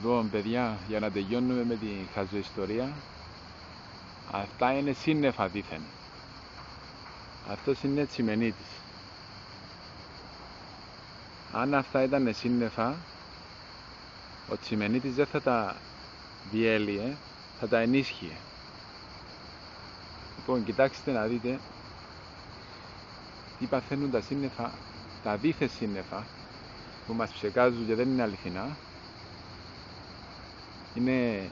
Λοιπόν, παιδιά, για να τελειώνουμε με τη χαζοϊστορία, αυτά είναι σύννεφα δήθεν. Αυτός είναι τσιμενίτης. Αν αυτά ήταν σύννεφα, ο τσιμενίτης δεν θα τα διέλυε, θα τα ενίσχυε. Λοιπόν, κοιτάξτε να δείτε τι παθαίνουν τα σύννεφα, τα δίθεν σύννεφα που μας ψεκάζουν και δεν είναι αληθινά. Είναι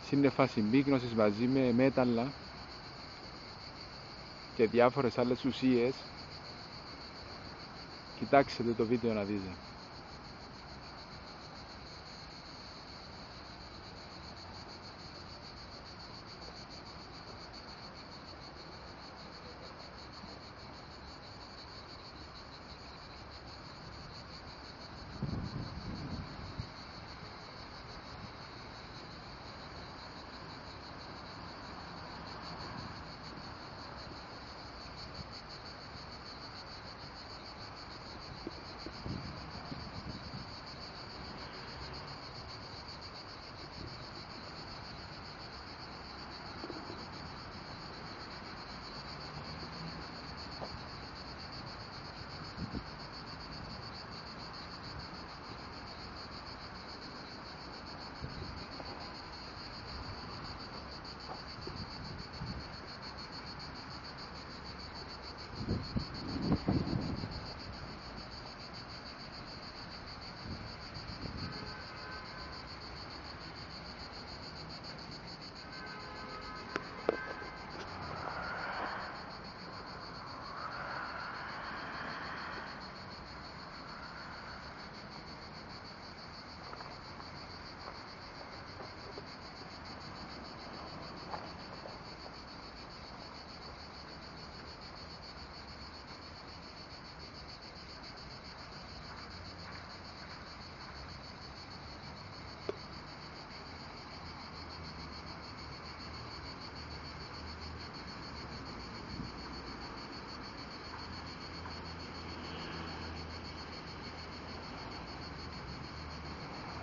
σύννεφα συμπίκνωσης μαζί με μέταλλα και διάφορες άλλες ουσίες. Κοιτάξτε το βίντεο να δείτε.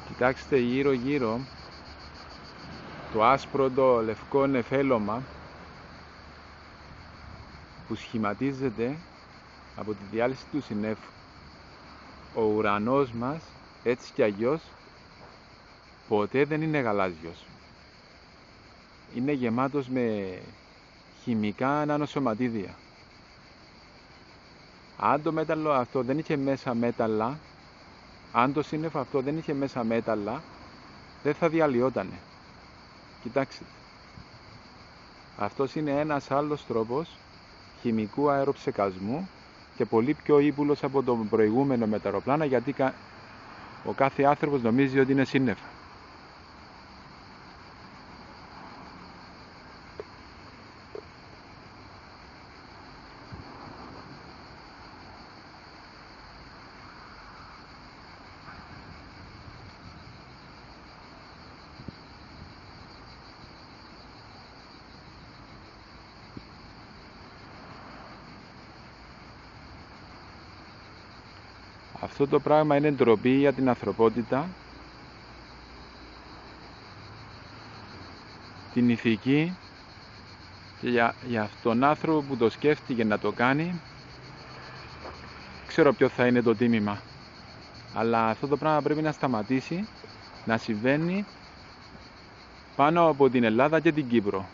Κοιτάξτε γύρω γύρω το άσπρο το λευκό νεφέλωμα που σχηματίζεται από τη διάλυση του συννέφου. Ο ουρανός μας έτσι κι αλλιώς ποτέ δεν είναι γαλάζιος. Είναι γεμάτος με χημικά νανοσωματίδια. Αν το μέταλλο αυτό δεν είχε μέσα μέταλλα, αν το σύννεφο αυτό δεν είχε μέσα μέταλλα, δεν θα διαλυότανε. Κοιτάξτε. Αυτός είναι ένας άλλος τρόπος χημικού αεροψεκασμού και πολύ πιο ύπουλος από το προηγούμενο με τα αεροπλάνα, γιατί ο κάθε άνθρωπος νομίζει ότι είναι σύννεφα. Αυτό το πράγμα είναι ντροπή για την ανθρωπότητα, την ηθική και για τον άνθρωπο που το σκέφτηκε να το κάνει. Ξέρω ποιο θα είναι το τίμημα, αλλά αυτό το πράγμα πρέπει να σταματήσει να συμβαίνει πάνω από την Ελλάδα και την Κύπρο.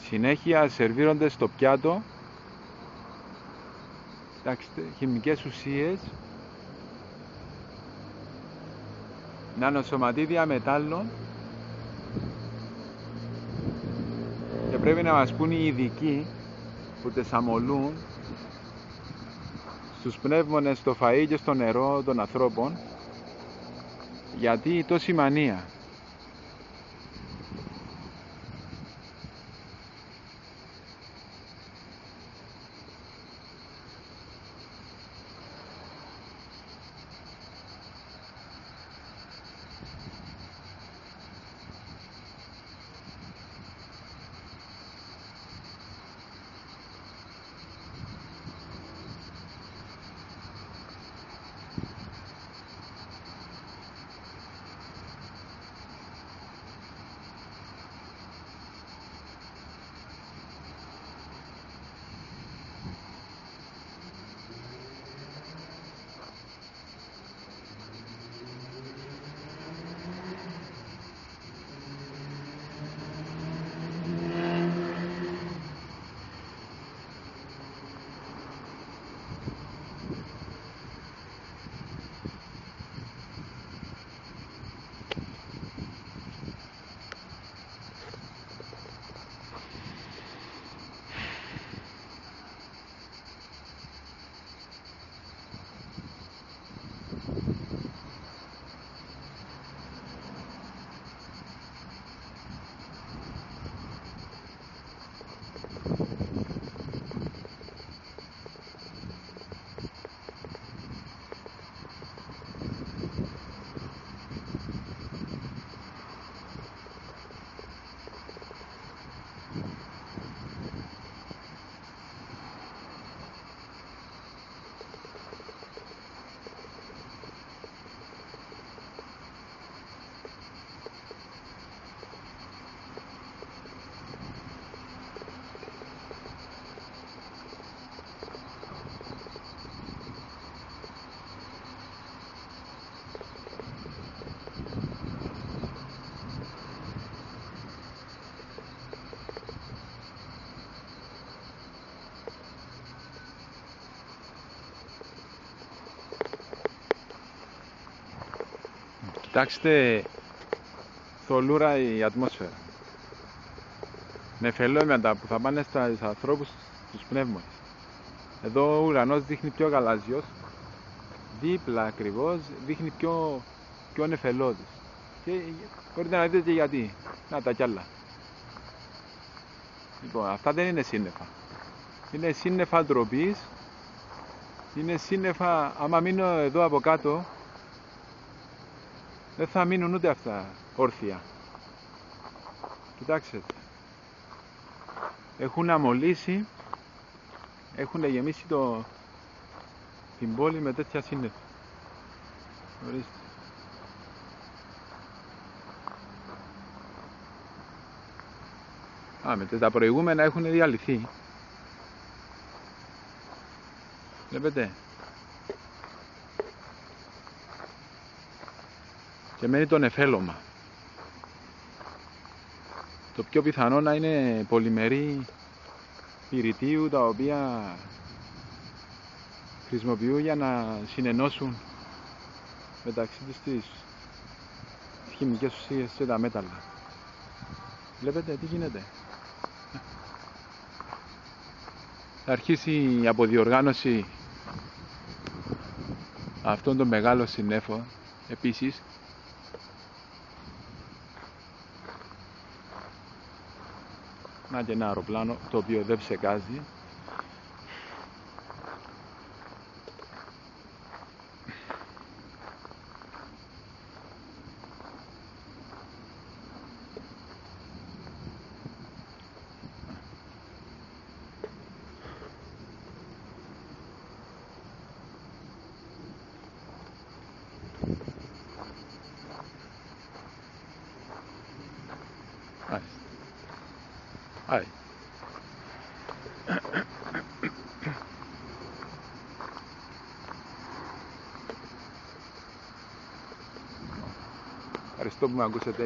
Συνέχεια σερβίρονται στο πιάτο, κοιτάξτε, χημικές ουσίες, νανοσωματίδια μετάλλων, και πρέπει να μας πούν οι ειδικοί που τις αμολούν στους πνεύμονες, στο φαΐ και στο νερό των ανθρώπων, γιατί τόση μανία. Κοιτάξτε, θολούρα η ατμόσφαιρα. Νεφελώματα που θα πάνε στους ανθρώπους, στους πνεύμονες. Εδώ ο ουρανός δείχνει πιο γαλάζιος, δίπλα ακριβώς δείχνει πιο νεφελώδης. Και μπορείτε να δείτε και γιατί. Να τα κι άλλα. Λοιπόν, αυτά δεν είναι σύννεφα. Είναι σύννεφα ντροπής. Είναι σύννεφα, άμα μείνω εδώ από κάτω, δεν θα μείνουν ούτε αυτά όρθια. Κοιτάξτε. Έχουν αμολύσει, έχουν γεμίσει την πόλη με τέτοια σύννεφα. Ορίστε. Με τα προηγούμενα έχουν διαλυθεί. Βλέπετε. Και μένει το νεφέλωμα. Το πιο πιθανό να είναι πολυμερή πυρητίου, τα οποία χρησιμοποιούν για να συνενώσουν μεταξύ τους τις χημικές ουσίες και τα μέταλλα. Βλέπετε τι γίνεται. Θα αρχίσει η αποδιοργάνωση αυτών των μεγάλων συννέφων επίσης. Να και ένα αεροπλάνο το οποίο δεν ψεκάζει. Άι. Ευχαριστώ που με ακούσατε.